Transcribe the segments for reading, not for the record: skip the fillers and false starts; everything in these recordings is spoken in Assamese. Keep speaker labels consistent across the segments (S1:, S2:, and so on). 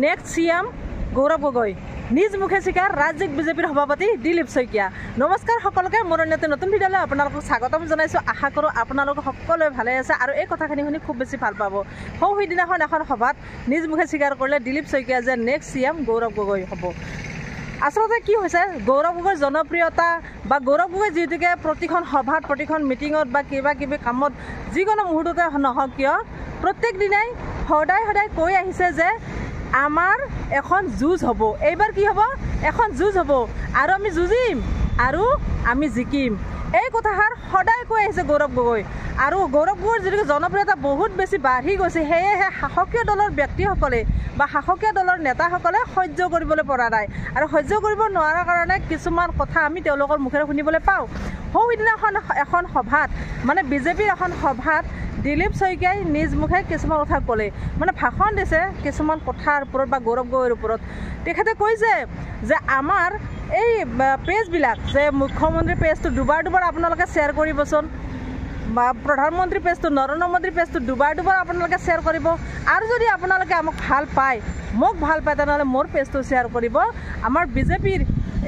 S1: নেক্সট CM গৌৰৱ গগৈ নিজ মুখে স্বীকাৰ ৰাজ্যিক বিজেপিৰ সভাপতি দিলীপ শইকীয়া। নমস্কাৰ সকলোকে, মোৰ নতুন ভিডিঅ'লৈ আপোনালোকক স্বাগতম জনাইছোঁ। আশা কৰোঁ আপোনালোক সকলোৱে ভালে আছে আৰু এই কথাখিনি শুনি খুব বেছি ভাল পাব। সেইদিনাখন এখন সভাত নিজ মুখে স্বীকাৰ কৰিলে দিলীপ শইকীয়া যে নেক্সট CM গৌৰৱ গগৈ হ'ব। আচলতে কি হৈছে, গৌৰৱ গগৈৰ জনপ্ৰিয়তা বা গৌৰৱ গগৈ যিহেতুকে প্ৰতিখন সভাত প্ৰতিখন মিটিঙত বা কিবা কিবি কামত যিকোনো মুহূৰ্ততে নহওক কিয় প্ৰত্যেক দিনাই সদায় কৈ আহিছে যে আমাৰ এখন যুঁজ হ'ব, এইবাৰ কি হ'ব, এখন যুঁজ হ'ব আৰু আমি যুঁজিম আৰু আমি জিকিম। এই কথাষাৰ সদায় কৈ আহিছে গৌৰৱ গগৈ। আৰু গৌৰৱ গগৈৰ যিটো জনপ্ৰিয়তা বহুত বেছি বাঢ়ি গৈছে, সেয়েহে শাসকীয় দলৰ ব্যক্তিসকলে বা শাসকীয় দলৰ নেতাসকলে সহ্য কৰিবলৈ পৰা নাই আৰু সহ্য কৰিব নোৱাৰাৰ কাৰণে কিছুমান কথা আমি তেওঁলোকৰ মুখেৰে শুনিবলৈ পাওঁ। সেইদিনাখন এখন সভাত মানে বিজেপিৰ এখন সভাত দিলীপ শইকীয়াই নিজ মুখে কিছুমান কথা ক'লে, মানে ভাষণ দিছে কিছুমান কথাৰ ওপৰত বা গৌৰৱ গগৈৰ ওপৰত। তেখেতে কৈছে যে আমাৰ এই পেজবিলাক যে মুখ্যমন্ত্ৰীৰ পেজটো দুবাৰ আপোনালোকে শ্বেয়াৰ কৰিবচোন, বা প্ৰধানমন্ত্ৰী পেজটো নৰেন্দ্ৰ মোদীৰ পেজটো দুবাৰ আপোনালোকে শ্বেয়াৰ কৰিব। আৰু যদি আপোনালোকে আমাক ভাল পায়, মোক ভাল পায়, তেনেহ'লে মোৰ পেজটো শ্বেয়াৰ কৰিব। আমাৰ বিজেপিৰ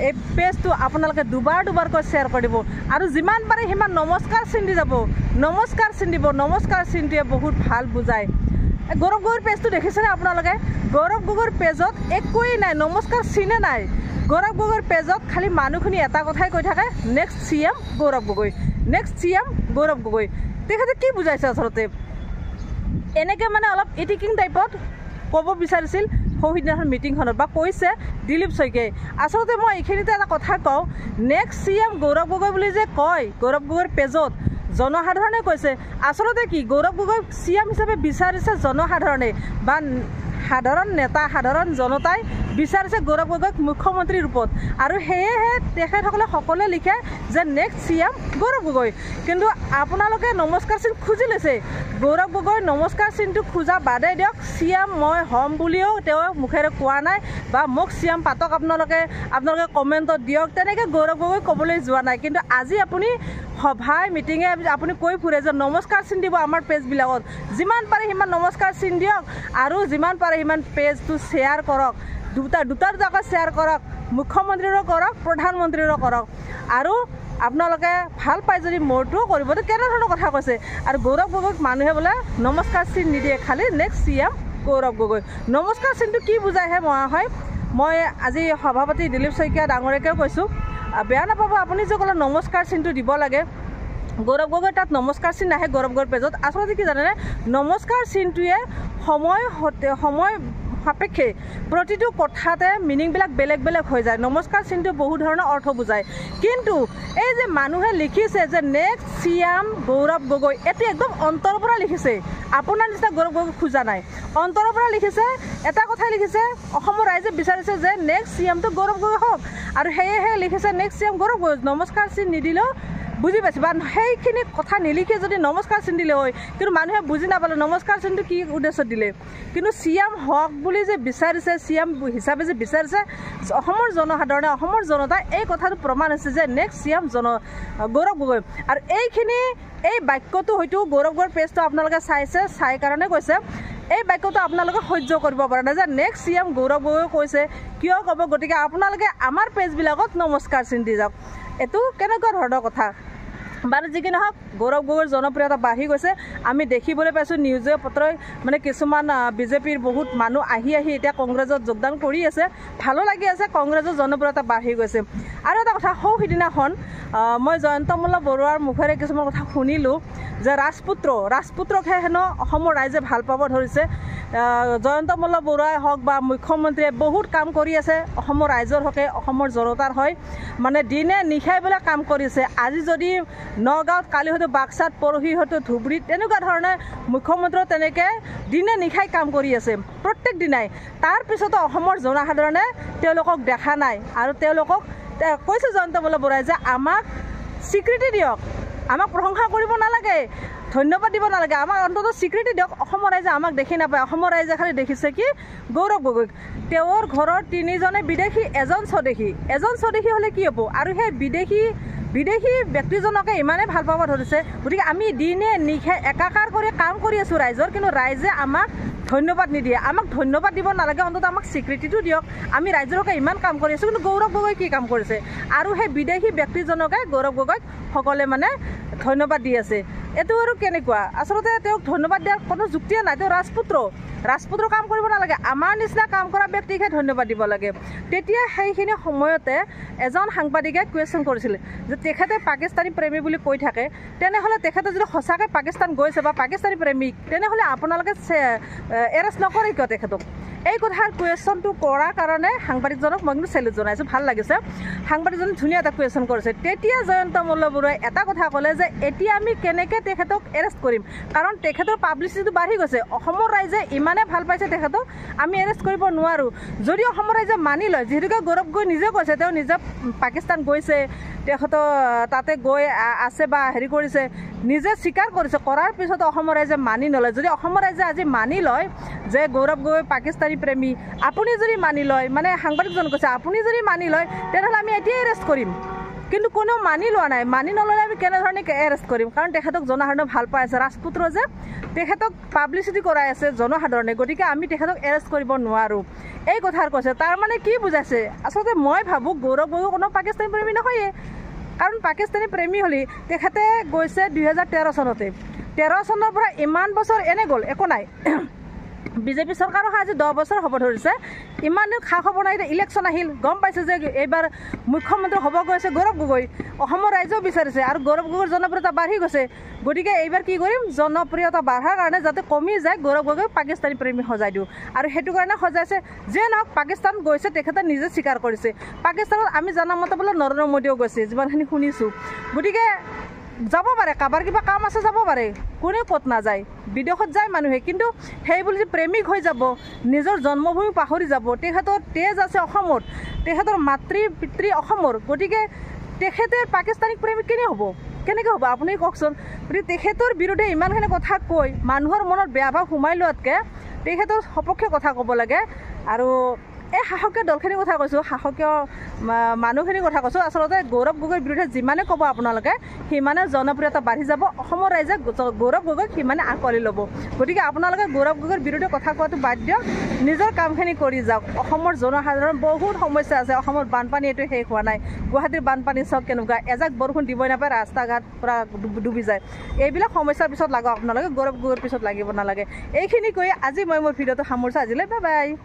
S1: এই পেজটো আপোনালোকে দুবাৰকৈ শ্বেয়াৰ কৰিব আৰু যিমান পাৰে সিমান নমস্কাৰ চিন দি যাব, নমস্কাৰ চিন দিব। নমস্কাৰ চিনটোৱে বহুত ভাল বুজায়। গৌৰৱ গগৈৰ পেজটো দেখিছেনে আপোনালোকে? গৌৰৱ গগৈৰ পেজত একোৱেই নাই, নমস্কাৰ চিনে নাই। গৌৰৱ গগৈৰ পেজত খালি মানুহখিনি এটা কথাই কৈ থাকে, next CM Gaurav Gogoi, next CM Gaurav Gogoi. তেখেতে কি বুজাইছে আচলতে? এনেকৈ মানে অলপ ইটিকিং টাইপত ক'ব বিচাৰিছিল সেইদিনাখন মিটিংখনত বা কৈছে দিলীপ শইকীয়াই। আচলতে মই এইখিনিতে এটা কথা কওঁ, নেক্সট CM গৌৰৱ গগৈ বুলি যে কয় গৌৰৱ গগৈৰ পেজত, জনসাধাৰণে কৈছে। আচলতে কি গৌৰৱ গগৈ CM হিচাপে বিচাৰিছে জনসাধাৰণে বা সাধাৰণ নেতা সাধাৰণ জনতাই বিচাৰিছে গৌৰৱ গগৈক মুখ্যমন্ত্ৰীৰ ৰূপত, আৰু সেয়েহে তেখেতসকলে সকলোৱে লিখে যে নেক্সট CM গৌৰৱ গগৈ। কিন্তু আপোনালোকে নমস্কাৰ চিন খুজি লৈছে। গৌৰৱ গগৈ নমস্কাৰ চিনটো খোজা বাদেই দিয়ক, CM মই হ'ম বুলিও তেওঁ মুখেৰে কোৱা নাই বা মোক CM পাতক আপোনালোকে কমেণ্টত দিয়ক, তেনেকৈ গৌৰৱ গগৈ ক'বলৈ যোৱা নাই। কিন্তু আজি আপুনি সভাই মিটিঙে আপুনি কৈ ফুৰে যে নমস্কাৰ চিন দিব আমাৰ পেজবিলাকত, যিমান পাৰে সিমান নমস্কাৰ চিন দিয়ক আৰু যিমান পাৰে সিমান পেজটো শ্বেয়াৰ কৰক, দুটাকৈ শ্বেয়াৰ কৰক, মুখ্যমন্ত্ৰীৰো কৰক প্ৰধানমন্ত্ৰীৰো কৰক, আৰু আপোনালোকে ভাল পায় যদি মোৰটোও কৰিব। তো কেনেধৰণৰ কথা কৈছে? আৰু গৌৰৱ গগৈক মানুহে বোলে নমস্কাৰ চিন নিদিয়ে, খালি নেক্সট CM গৌৰৱ গগৈ। নমস্কাৰ চিনটো কি বুজাইহে হয়, মই আজি সভাপতি দিলীপ শইকীয়া ডাঙৰীয়াকেও কৈছোঁ, বেয়া নাপাব, আপুনি যে ক'লে নমস্কাৰ চিনটো দিব লাগে, গৌৰৱ গগৈ তাত নমস্কাৰ চিন নাহে গৌৰৱ গগৈৰ পেজত। আচলতে কি জানেনে, নমস্কাৰ চিনটোৱে সময় সাপেক্ষে প্ৰতিটো কথাতে মিনিংবিলাক বেলেগ বেলেগ হৈ যায়। নমস্কাৰ চিনটো বহু ধৰণৰ অৰ্থ বুজায়। কিন্তু এই যে মানুহে লিখিছে যে নেক্সট CM গৌৰৱ গগৈ, এইটো একদম অন্তৰৰ পৰা লিখিছে, আপোনাৰ নিচিনা গৌৰৱ গগৈ খোজা নাই, অন্তৰৰ পৰা লিখিছে। এটা কথাই লিখিছে, অসমৰ ৰাইজে বিচাৰিছে যে নেক্সট CMটো গৌৰৱ গগৈ হওক, আৰু সেয়েহে লিখিছে নেক্সট CM গৌৰৱ গগৈ। নমস্কাৰ চিন নিদিলেও বুজি পাইছে, বা সেইখিনি কথা নিলিখে যদি নমস্কাৰ চিন দিলে হয়, কিন্তু মানুহে বুজি নাপালে নমস্কাৰ চিনটো কি উদ্দেশ্যত দিলে। কিন্তু CM হওক বুলি যে বিচাৰিছে, CM হিচাপে যে বিচাৰিছে অসমৰ জনসাধাৰণে, অসমৰ জনতাই, এই কথাটো প্ৰমাণ হৈছে যে নেক্সট CM গৌৰৱ গগৈ। আৰু এই বাক্যটো হয়তো গৌৰৱ গগৈৰ পেজটো আপোনালোকে চাই কাৰণে কৈছে, এই বাক্যটো আপোনালোকে সহ্য কৰিব পৰা নাই যে নেক্সট CM গৌৰৱ গগৈ কৈছে, কিয় ক'ব? গতিকে আপোনালোকে আমাৰ পেজবিলাকত নমস্কাৰ চিন দি যাওক। এইটো কেনেকুৱা ধৰণৰ কথা? বাৰু যি কি নহওক, গৌৰৱ গগৈৰ জনপ্ৰিয়তা বাঢ়ি গৈছে। আমি দেখিবলৈ পাইছোঁ নিউজে পত্ৰই, মানে কিছুমান বিজেপিৰ বহুত মানুহ আহি এতিয়া কংগ্ৰেছত যোগদান কৰি আছে। ভালো লাগি আছে, কংগ্ৰেছৰ জনপ্ৰিয়তা বাঢ়ি গৈছে। আৰু এটা কথা, সেইদিনাখন মই জয়ন্ত মল্ল বৰুৱাৰ মুখেৰে কিছুমান কথা শুনিলোঁ যে ৰাজপুত্ৰকহে হেনো অসমৰ ৰাইজে ভাল পাব ধৰিছে। জয়ন্ত মল্ল বৰুৱাই হওক বা মুখ্যমন্ত্ৰীয়ে বহুত কাম কৰি আছে অসমৰ ৰাইজৰ হকে, অসমৰ জনতাৰ হয়, মানে দিনে নিশাই বোলে কাম কৰিছে। আজি যদি নগাঁৱত, কালি হয়তো বাক্সাত, পৰহি হয়তো ধুবুৰীত, তেনেকুৱা ধৰণে মুখ্যমন্ত্ৰীও তেনেকৈ দিনে নিশাই কাম কৰি আছে প্ৰত্যেক দিনাই। তাৰপিছতো অসমৰ জনসাধাৰণে তেওঁলোকক দেখা নাই, আৰু তেওঁলোকক কৈছে জয়ন্ত মল্ল বৰুৱাই যে আমাক স্বীকৃতি দিয়ক, আমাক প্ৰশংসা কৰিব নালাগে, ধন্যবাদ দিব নালাগে, আমাক অন্ততঃ স্বীকৃতি দিয়ক। অসমৰ ৰাইজে আমাক দেখি নাপায়, অসমৰ ৰাইজে খালি দেখিছে কি গৌৰৱ গগৈক। তেওঁৰ ঘৰৰ 3জনে বিদেশী, এজন স্বদেশী হ'লে কি হ'ব? আৰু সেই বিদেশী ব্যক্তিজনকে ইমানেই ভাল পাব ধৰিছে। গতিকে আমি দিনে নিশাই একাকাৰ কৰি কাম কৰি আছোঁ ৰাইজৰ, কিন্তু ৰাইজে আমাক ধন্যবাদ নিদিয়ে আমাক ধন্যবাদ দিব নালাগে অন্তত আমাক স্বীকৃতিটো দিয়ক আমি ৰাইজৰ হকে ইমান কাম কৰি আছোঁ কিন্তু গৌৰৱ গগৈ কি কাম কৰিছে আৰু সেই বিদেশী ব্যক্তিজনকে গৌৰৱ গগৈক সকলে মানে ধন্যবাদ দি আছে এইটো আৰু কেনেকুৱা আচলতে তেওঁক ধন্যবাদ দিয়াৰ কোনো যুক্তিয়ে নাই তেওঁ ৰাজপুত্ৰ কাম কৰিব নালাগে আমাৰ নিচিনা কাম কৰা ব্যক্তিকহে ধন্যবাদ দিব লাগে তেতিয়া সেইখিনি সময়তে এজন সাংবাদিকে কুৱেশ্যন কৰিছিল যে তেখেতে পাকিস্তানী প্ৰেমী বুলি কৈ থাকে তেনেহ'লে তেখেতে যদি সঁচাকৈ পাকিস্তান গৈছে বা পাকিস্তানী প্ৰেমিক তেনেহ'লে আপোনালোকে এৰেষ্ট নকৰে কিয় তেখেতক এই কথাৰ কুৱেশ্যনটো কৰাৰ কাৰণে সাংবাদিকজনক মই কিন্তু চেলুট জনাইছোঁ ভাল লাগিছে সাংবাদিকজনে ধুনীয়া এটা কুৱেশ্যন কৰিছে তেতিয়া জয়ন্ত মল্লবৰুৱাই এটা কথা ক'লে যে এতিয়া আমি কেনেকৈ তেখেতক এৰেষ্ট কৰিম কাৰণ তেখেতৰ পাব্লিচিটিটো বাঢ়ি গৈছে অসমৰ ৰাইজে ইমানে ভাল পাইছে তেখেতক আমি এৰেষ্ট কৰিব নোৱাৰোঁ যদি অসমৰ ৰাইজে মানি লয় যিহেতুকে গৌৰৱ গগৈ নিজে কৈছে তেওঁ নিজে পাকিস্তান গৈছে তেখেতৰ তাতে গৈ আছে বা হেৰি কৰিছে নিজে স্বীকাৰ কৰিছে কৰাৰ পিছত অসমৰ ৰাইজে মানি নলয় যদি অসমৰ ৰাইজে আজি মানি লয় যে গৌৰৱ গগৈ পাকিস্তানী প্ৰেমী আপুনি যদি মানি লয় মানে সাংবাদিকজন কৈছে আপুনি যদি মানি লয় তেনেহ'লে আমি এতিয়াই এৰেষ্ট কৰিম কিন্তু কোনেও মানি লোৱা নাই মানি নল'লে আমি কেনেধৰণে এৰেষ্ট কৰিম কাৰণ তেখেতক জনসাধাৰণে ভাল পাই আছে ৰাজপুত্ৰ যে তেখেতক পাব্লিচিটি কৰাই আছে জনসাধাৰণে গতিকে আমি তেখেতক এৰেষ্ট কৰিব নোৱাৰোঁ এই কথাৰ কৈছে তাৰ মানে কি বুজাইছে আচলতে মই ভাবোঁ গৌৰৱ গগৈ কোনো পাকিস্তানী প্ৰেমী নহয়ে কাৰণ পাকিস্তানী প্ৰেমী হ'লে তেখেতে গৈছে 2013 চনতে 13 চনৰ পৰা ইমান বছৰ এনে গ'ল একো নাই বিজেপি চৰকাৰৰ আজি 10 বছৰ হ'ব ধৰিছে ইমান দিন খা খবৰ নাই ইলেকশ্যন আহিল গম পাইছে যে এইবাৰ মুখ্যমন্ত্ৰী হ'ব গৈছে গৌৰৱ গগৈ অসমৰ ৰাইজেও বিচাৰিছে আৰু গৌৰৱ গগৈৰ জনপ্ৰিয়তা বাঢ়ি গৈছে গতিকে এইবাৰ কি কৰিম জনপ্ৰিয়তা বাঢ়াৰ কাৰণে যাতে কমি যায় গৌৰৱ গগৈ পাকিস্তানী প্ৰেমী সজাই দিওঁ আৰু সেইটো কাৰণে সজাইছে যে নহওক পাকিস্তান গৈছে তেখেতে নিজে স্বীকাৰ কৰিছে পাকিস্তানত আমি জানা মতে বোলে নৰেন্দ্ৰ মোদীও গৈছে যিমানখিনি শুনিছোঁ গতিকে যাব পাৰে কাৰোবাৰ কিবা কাম আছে যাব পাৰে কোনেও ক'ত নাযায় বিদেশত যায় মানুহে কিন্তু সেই বুলি প্ৰেমিক হৈ যাব নিজৰ জন্মভূমি পাহৰি যাব তেখেতৰ তেজ আছে অসমত তেখেতৰ মাতৃ পিতৃ অসমৰ গতিকে তেখেতে পাকিস্তানী প্ৰেমিক কেনেকৈ হ'ব আপুনি কওকচোন গতিকে তেখেতৰ বিৰুদ্ধে ইমানখিনি কথা কৈ মানুহৰ মনত বেয়া ভাৱ সোমাই লোৱাতকৈ তেখেতৰ সপক্ষে কথা ক'ব লাগে আৰু এই সাহসীয় দলখিনিৰ কথা কৈছোঁ সাহসীয় মানুহখিনিৰ কথা কৈছোঁ আচলতে গৌৰৱ গগৈৰ বিৰুদ্ধে যিমানে ক'ব আপোনালোকে সিমানে জনপ্ৰিয়তা বাঢ়ি যাব অসমৰ ৰাইজে গৌৰৱ গগৈক সিমানে আঁকোৱালি ল'ব গতিকে আপোনালোকে গৌৰৱ গগৈৰ বিৰুদ্ধে কথা কোৱাটো বাদ দিয়ক নিজৰ কামখিনি কৰি যাওক অসমৰ জনসাধাৰণৰ বহুত সমস্যা আছে অসমৰ বানপানী এইটো শেষ হোৱা নাই গুৱাহাটীৰ বানপানী চাওক কেনেকুৱা এজাক বৰষুণ দিবই নাপায় ৰাস্তা ঘাট পূৰা ডুবি যায় এইবিলাক সমস্যাৰ পিছত লাগক আপোনালোকে গৌৰৱ গগৈৰ পিছত লাগিব নালাগে এইখিনি কৈ আজি মই মোৰ ভিডিঅ'টো সামৰিছোঁ আজিলৈ বাই বাই